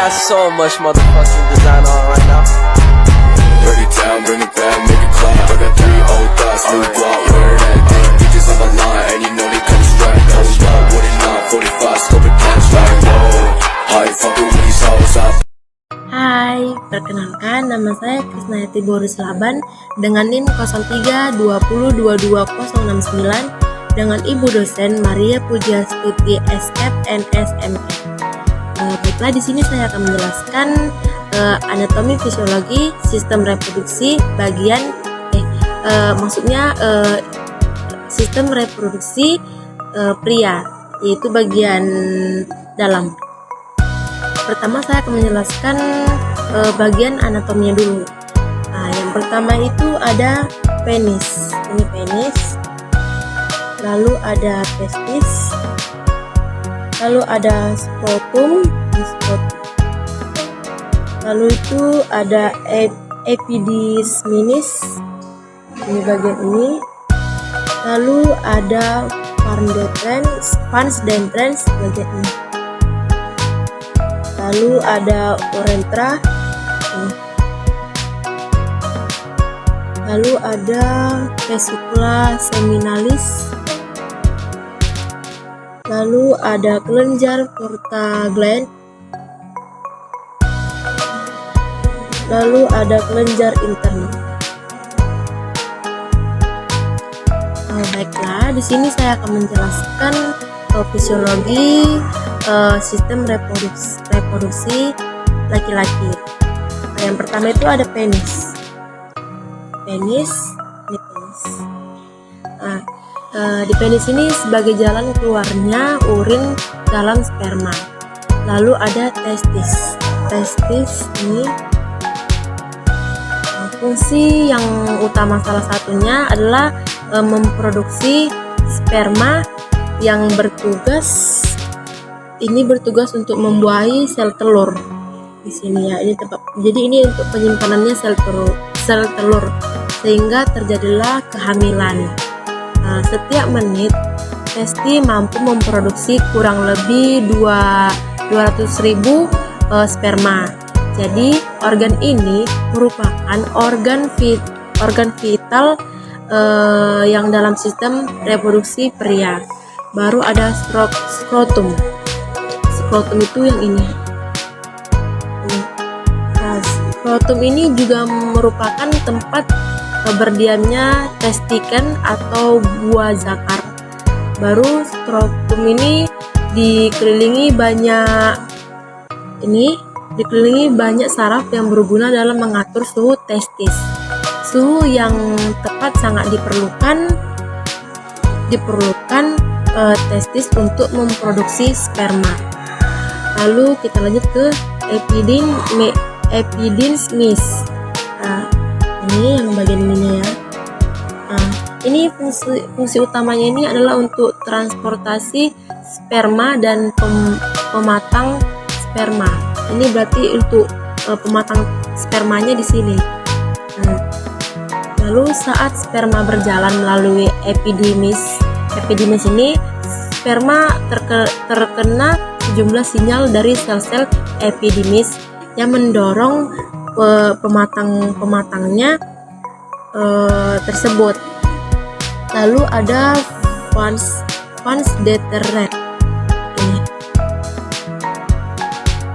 got so much motherfucking design on right now. Break it down, bring it back, make it clap. I got 3 old thoughts, new guap, where that thing. Bitches on the line, and you know they come strapped. Hold up, what it not, 45, scope it cash like, whoa. How you fucking with these hoes up? Hai, perkenalkan nama saya Krisnayati Boris Laban dengan NIM 0320220069 dengan Ibu dosen Maria Pujastuti SF NSME. Baiklah, di sini saya akan menjelaskan anatomi fisiologi sistem reproduksi bagian sistem reproduksi pria, yaitu bagian dalam. Pertama saya akan menjelaskan bagian anatominya dulu. Yang pertama itu ada penis. Ini penis. Lalu ada testis. Lalu ada skrotum. Lalu itu ada epidisminis. Ini bagian ini. Lalu ada pars deferens bagian ini. Lalu ada uretra, lalu ada vesicula seminalis, lalu ada kelenjar porta gland, lalu ada kelenjar intern. Baiklah, di sini saya akan menjelaskan fisiologi sistem reproduksi laki-laki. Yang pertama itu ada penis. Ini penis. Di penis ini sebagai jalan keluarnya urin dalam sperma. Lalu ada testis. Testis ini fungsi yang utama salah satunya adalah memproduksi sperma yang bertugas untuk membuahi sel telur. Di sini ya, ini tempat. Jadi ini untuk penyimpanannya sel telur sehingga terjadilah kehamilan. Setiap menit testi mampu memproduksi kurang lebih 200.000 sperma. Jadi organ ini merupakan organ vital yang dalam sistem reproduksi pria. Baru ada skrotum. Skrotum itu yang ini. Skrotum ini juga merupakan tempat berdiamnya testikel atau buah zakar. Baru skrotum ini dikelilingi banyak saraf yang berguna dalam mengatur suhu testis. Suhu yang tepat sangat diperlukan testis untuk memproduksi sperma. Lalu kita lanjut ke epidismis. Ini yang bagian ini ya. Ini fungsi utamanya ini adalah untuk transportasi sperma dan pematang sperma. Ini berarti untuk pematang spermanya di sini. Lalu saat sperma berjalan melalui epidimis ini, sperma terkena sejumlah sinyal dari sel-sel epidimis yang mendorong pematangnya tersebut. Lalu ada vas deferens.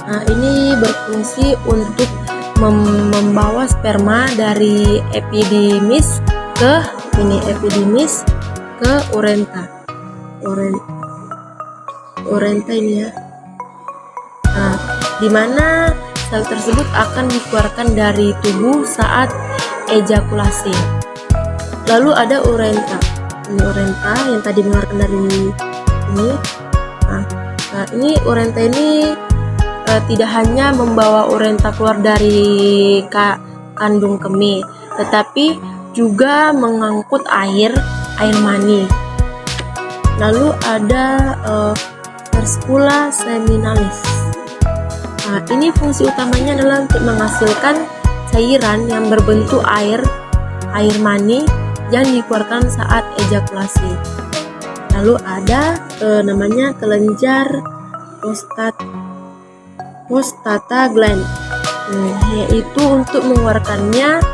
Ini berfungsi untuk membawa sperma dari epidimis ke urenta ini ya. Di mana sel tersebut akan dikeluarkan dari tubuh saat ejakulasi. Lalu ada urenta. Ini urenta yang tadi mengeluarkan dari ini. Ini urenta ini tidak hanya membawa urenta keluar dari kandung kemih, tetapi juga mengangkut air mani. Lalu ada vesicula seminalis. Ini fungsi utamanya adalah untuk menghasilkan cairan yang berbentuk air mani yang dikeluarkan saat ejakulasi. Lalu ada namanya kelenjar prostat prostaglandin, yaitu untuk mengeluarkannya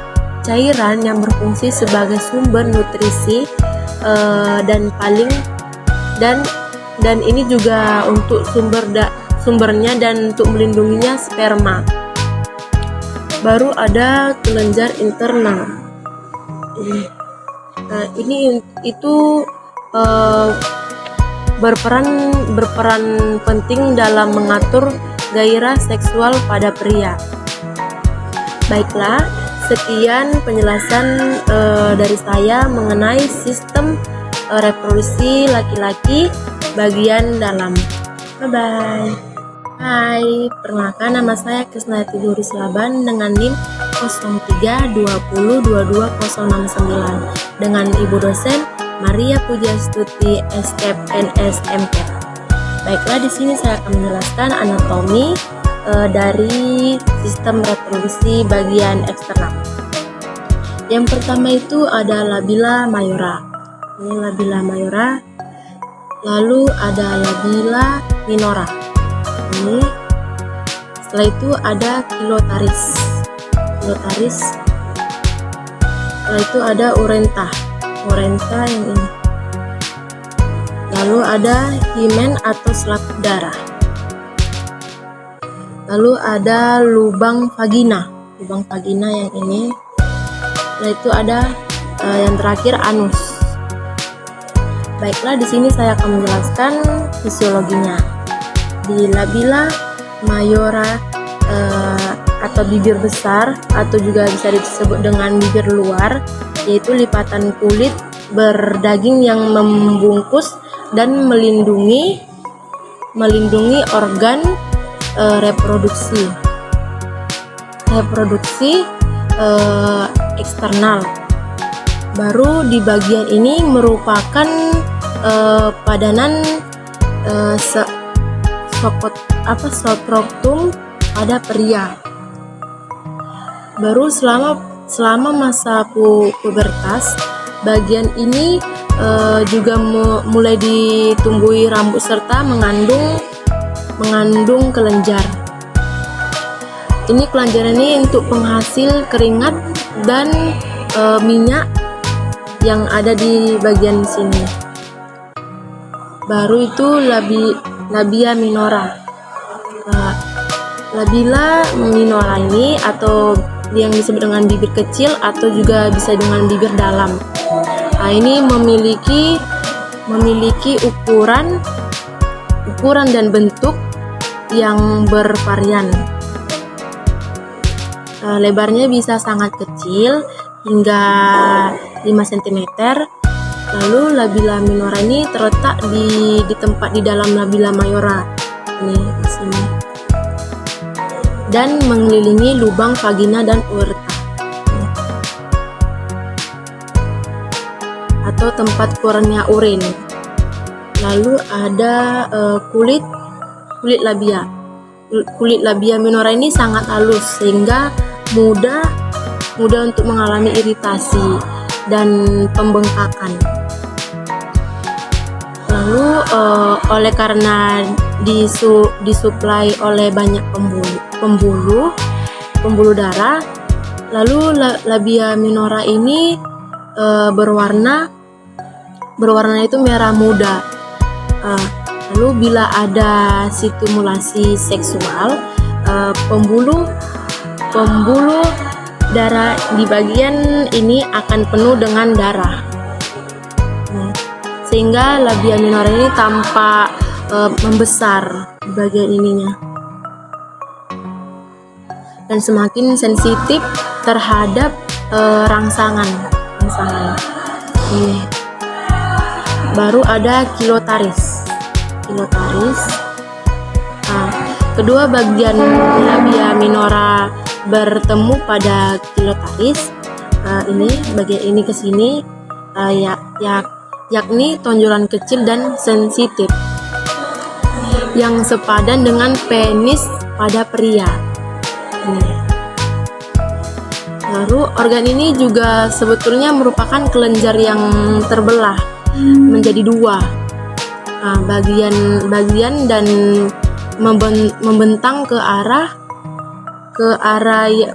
cairan yang berfungsi sebagai sumber nutrisi dan ini juga untuk sumbernya dan untuk melindunginya sperma. Baru ada kelenjar internal. Ini berperan penting dalam mengatur gairah seksual pada pria. Baiklah, sekian penjelasan dari saya mengenai sistem reproduksi laki-laki bagian dalam. Bye-bye. Hai, perkenalkan nama saya Krisnayati Doris Laban dengan NIM 0320222069 dengan Ibu dosen Maria Pujastuti SKEP NS MKEP. Baiklah, di sini saya akan menjelaskan anatomi dari sistem reproduksi bagian eksternal. Yang pertama itu ada labilla mayora. Ini labilla mayora. Lalu ada labilla minora. Ini. Setelah itu ada kilotaris. Setelah itu ada urenta yang ini. Lalu ada himen atau selaput darah. Lalu ada lubang vagina yang ini. Setelah itu ada yang terakhir anus. Baiklah, di sini saya akan menjelaskan fisiologinya. Di labilla mayora atau bibir besar atau juga bisa disebut dengan bibir luar, yaitu lipatan kulit berdaging yang membungkus dan melindungi organ reproduksi eksternal. Baru di bagian ini merupakan padanan skrotum pada pria. Baru selama masa pubertas, bagian ini juga mulai ditumbuhi rambut serta mengandung kelenjar. Ini kelenjar ini untuk penghasil keringat dan minyak yang ada di bagian sini. Baru itu labia minora. Labilla minora ini atau yang disebut dengan bibir kecil atau juga bisa dengan bibir dalam. Nah, ini memiliki ukuran dan bentuk yang bervarian. Lebarnya bisa sangat kecil hingga 5 cm. Lalu labilla minora ini terletak di tempat di dalam labilla mayora. Ini di sini. Dan mengelilingi lubang vagina dan uretra atau tempat keluarnya urin. Lalu ada kulit labia. Kulit labia minora ini sangat halus sehingga mudah untuk mengalami iritasi dan pembengkakan. Lalu oleh karena disuplai oleh banyak pembuluh darah, lalu labia minora ini berwarna itu merah muda. Lalu bila ada stimulasi seksual, pembuluh darah di bagian ini akan penuh dengan darah, sehingga labia minora ini tampak membesar di bagian ininya dan semakin sensitif terhadap rangsangan. Ini. Baru ada kilotaris. Kedua bagian labia minora bertemu pada kilotaris. Ini bagian ini ke sini, yakni tonjolan kecil dan sensitif yang sepadan dengan penis pada pria. Lalu organ ini juga sebetulnya merupakan kelenjar yang terbelah menjadi dua, bagian dan membentang ke arah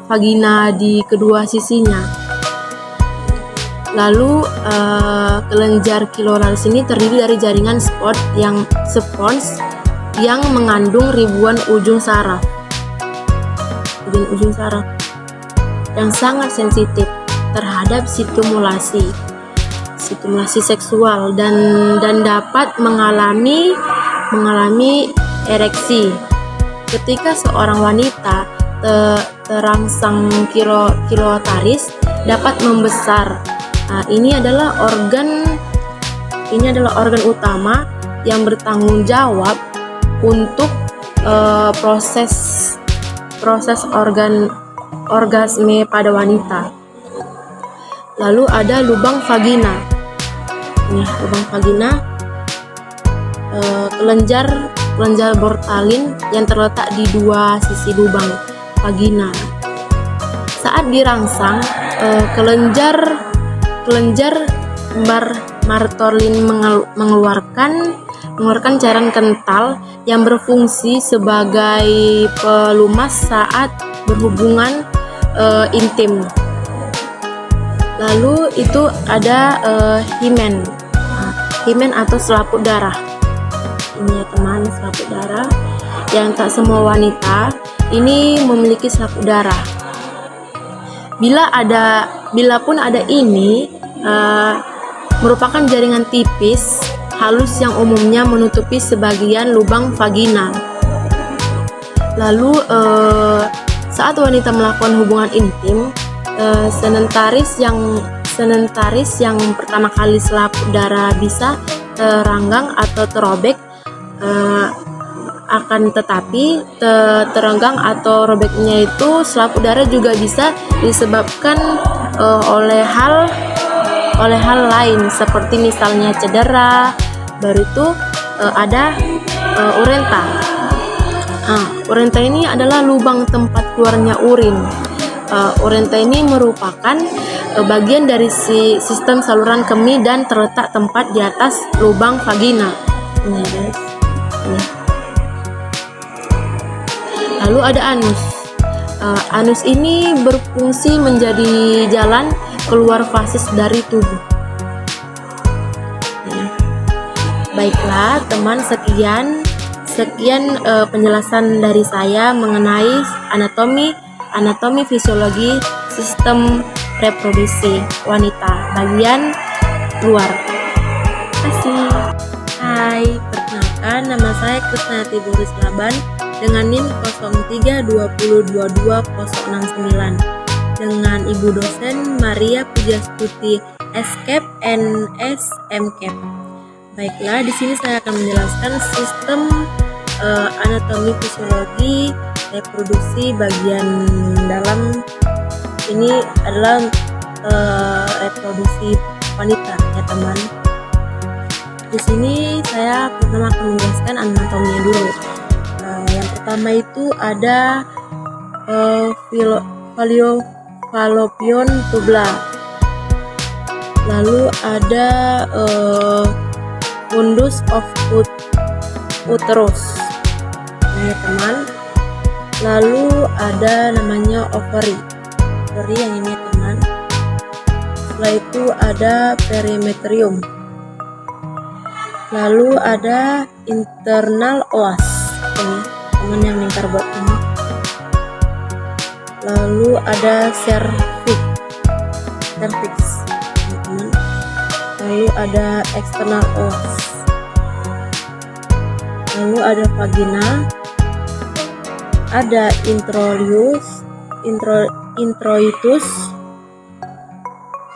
vagina di kedua sisinya. Lalu kelenjar clitoris ini terdiri dari jaringan spons yang mengandung ribuan ujung saraf yang sangat sensitif terhadap stimulasi seksual dan dapat mengalami ereksi. Ketika seorang wanita terangsang clitoris dapat membesar. Nah, ini adalah organ utama yang bertanggung jawab untuk proses orgasme pada wanita. Lalu ada lubang vagina. Ini lubang vagina, kelenjar bortalin yang terletak di dua sisi lubang vagina. Saat dirangsang, kelenjar martolin mengeluarkan cairan kental yang berfungsi sebagai pelumas saat berhubungan intim. Lalu itu ada himen atau selaput darah. Ini ya teman, selaput darah yang tak semua wanita ini memiliki selaput darah. Bila pun ada ini merupakan jaringan tipis halus yang umumnya menutupi sebagian lubang vagina. Lalu saat wanita melakukan hubungan intim, senentaris yang pertama kali selaput darah bisa teranggang atau terobek, akan tetapi terenggang atau robeknya itu selaput darah juga bisa disebabkan oleh hal lain seperti misalnya cedera. Baru itu ada urenta. Urenta ini adalah lubang tempat keluarnya urin. Urenta ini merupakan bagian dari sistem saluran kemih dan terletak tempat di atas lubang vagina. Ini guys. Ini. Lalu ada anus. Anus ini berfungsi menjadi jalan keluar fases dari tubuh. Baiklah teman, sekian penjelasan dari saya mengenai anatomi fisiologi sistem reproduksi wanita bagian luar. Terima kasih. Hai, perkenalkan nama saya Krisnati Boris Laban dengan NIM 0320222069 dengan Ibu dosen Maria Pujastuti SCAP NS MCAP. Baiklah, di sini saya akan menjelaskan sistem anatomi fisiologi reproduksi bagian dalam. Ini adalah reproduksi wanita ya teman. Di sini saya pertama akan menjelaskan anatominya dulu. Yang pertama itu ada fallopian tubula. Lalu ada fundus of uterus. Ini teman. Lalu ada namanya ovary yang ini teman. Setelah itu ada perimetrium. Lalu ada internal oas. Ini teman yang lingkar buat ini. Lalu ada cervix teman. Lalu ada external oas. Lalu ada vagina. Ada introitus.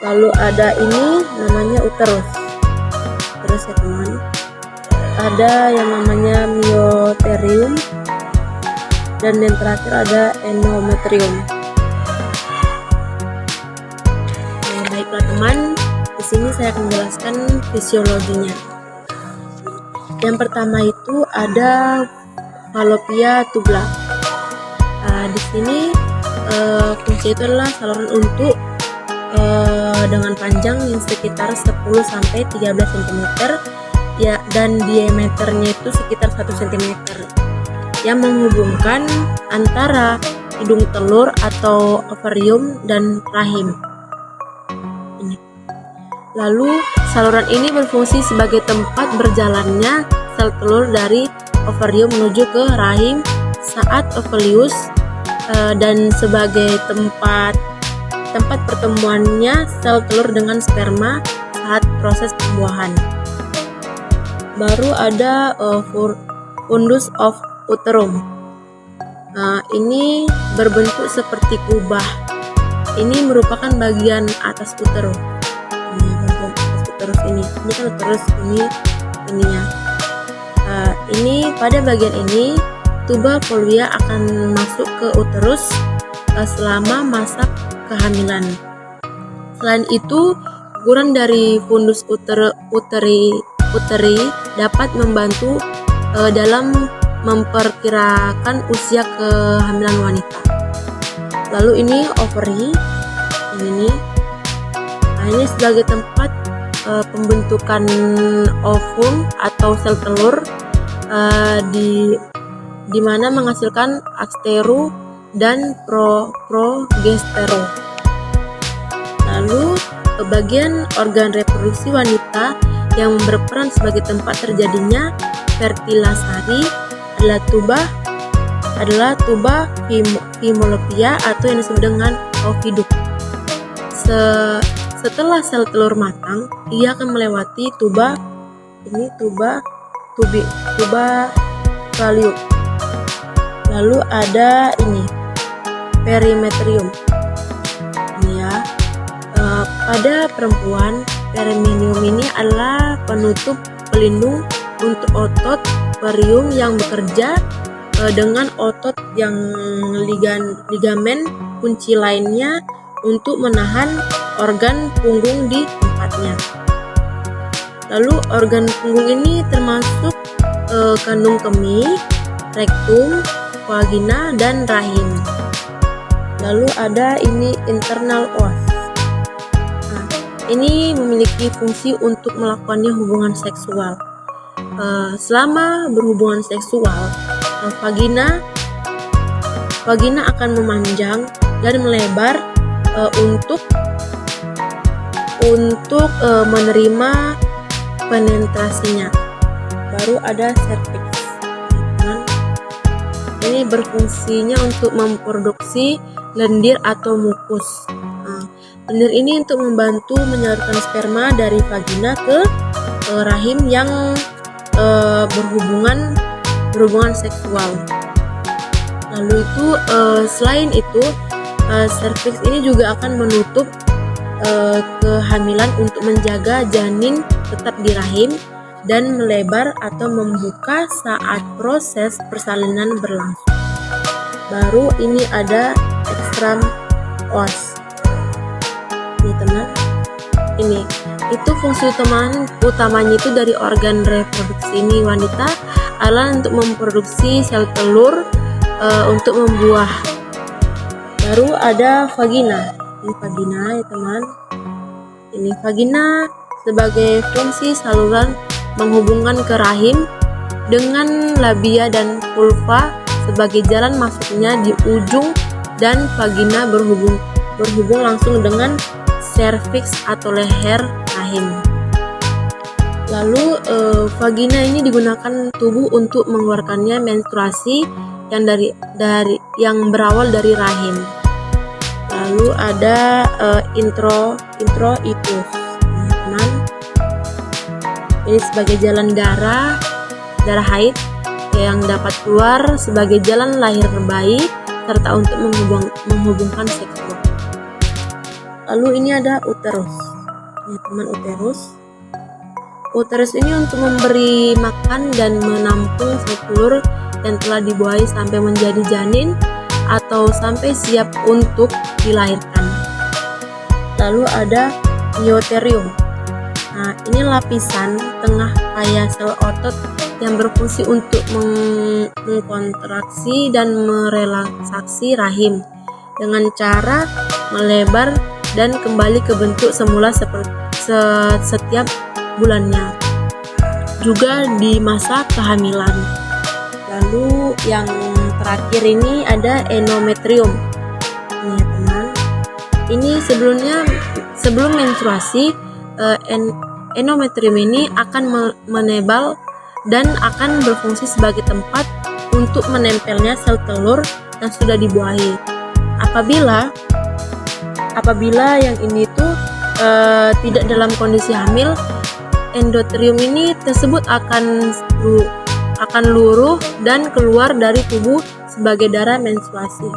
Lalu ada ini namanya uterus. Terus ya teman. Ada yang namanya meioterium. Dan yang terakhir ada endometrium. Baiklah teman, di sini saya akan menjelaskan fisiologinya. Yang pertama itu ada fallopian tubula. Di sini fungsi itu adalah saluran untuk dengan panjang yang sekitar 10 sampai 13 cm ya, dan diameternya itu sekitar 1 cm. yang menghubungkan antara hidung telur atau ovarium dan rahim. Ini. Lalu saluran ini berfungsi sebagai tempat berjalannya sel telur dari ovarium menuju ke rahim saat ovulus dan sebagai tempat pertemuannya sel telur dengan sperma saat proses pembuahan. Baru ada fundus of uterum. Ini berbentuk seperti kubah. Ini merupakan bagian atas uterus. Ini bagian atas uterus ini. Ini kan uterus, ininya. Ini pada bagian ini tuba folvia akan masuk ke uterus selama masa kehamilan. Selain itu, guguran dari fundus uteri dapat membantu dalam memperkirakan usia kehamilan wanita. Lalu ini ovary, ini sebagai tempat pembentukan ovum atau sel telur di mana menghasilkan aksteru dan progestero. Lalu bagian organ reproduksi wanita yang berperan sebagai tempat terjadinya fertilisasi adalah tuba Fallopian atau yang disebut dengan oviduct. Setelah sel telur matang, ia akan melewati tuba Fallopian. Lalu ada ini perimetrium. Ini ya. Pada perempuan, perimetrium ini adalah penutup pelindung untuk otot perium yang bekerja dengan otot yang ligamen kunci lainnya untuk menahan organ punggung di tempatnya. Lalu organ punggung ini termasuk kandung kemih, rektum, vagina, dan rahim. Lalu ada ini internal os. Ini memiliki fungsi untuk melakukannya hubungan seksual. Selama berhubungan seksual, vagina akan memanjang dan melebar untuk menerima penetrasinya. Baru ada cervix. Ini berfungsinya untuk memproduksi lendir atau mukus. Lendir ini untuk membantu menyalurkan sperma dari vagina ke rahim yang berhubungan seksual. Lalu itu selain itu cervix ini juga akan menutup kehamilan untuk menjaga janin tetap di rahim dan melebar atau membuka saat proses persalinan berlangsung. Baru ini ada extram os. Ini teman, ini itu fungsi utamanya itu dari organ reproduksi ini wanita adalah untuk memproduksi sel telur untuk membuah. Baru ada vagina. Ini vagina ya teman. Ini vagina sebagai fungsi saluran menghubungkan ke rahim dengan labia dan vulva sebagai jalan masuknya di ujung, dan vagina berhubung langsung dengan serviks atau leher rahim. Lalu vagina ini digunakan tubuh untuk mengeluarkannya menstruasi yang berawal dari rahim. Lalu ada introitus. Teman, ini sebagai jalan darah haid yang dapat keluar sebagai jalan lahir bayi serta untuk menghubungkan seksual. Lalu ini ada uterus. Ini teman, uterus. Uterus ini untuk memberi makan dan menampung sel telur yang telah dibuahi sampai menjadi janin atau sampai siap untuk dilahirkan. Lalu ada myotherium. Nah, ini lapisan tengah kaya sel otot yang berfungsi untuk mengkontraksi dan merelaksasi rahim dengan cara melebar dan kembali ke bentuk semula setiap bulannya, juga di masa kehamilan. Lalu yang terakhir ini ada endometrium. Ini ya teman. Ini sebelum menstruasi, endometrium ini akan menebal dan akan berfungsi sebagai tempat untuk menempelnya sel telur yang sudah dibuahi. Apabila yang ini tuh tidak dalam kondisi hamil, endometrium ini tersebut akan luruh dan keluar dari tubuh sebagai darah menstruasi.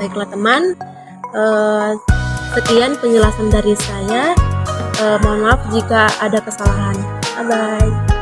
Baiklah teman, sekian penjelasan dari saya. Mohon maaf jika ada kesalahan. Bye bye.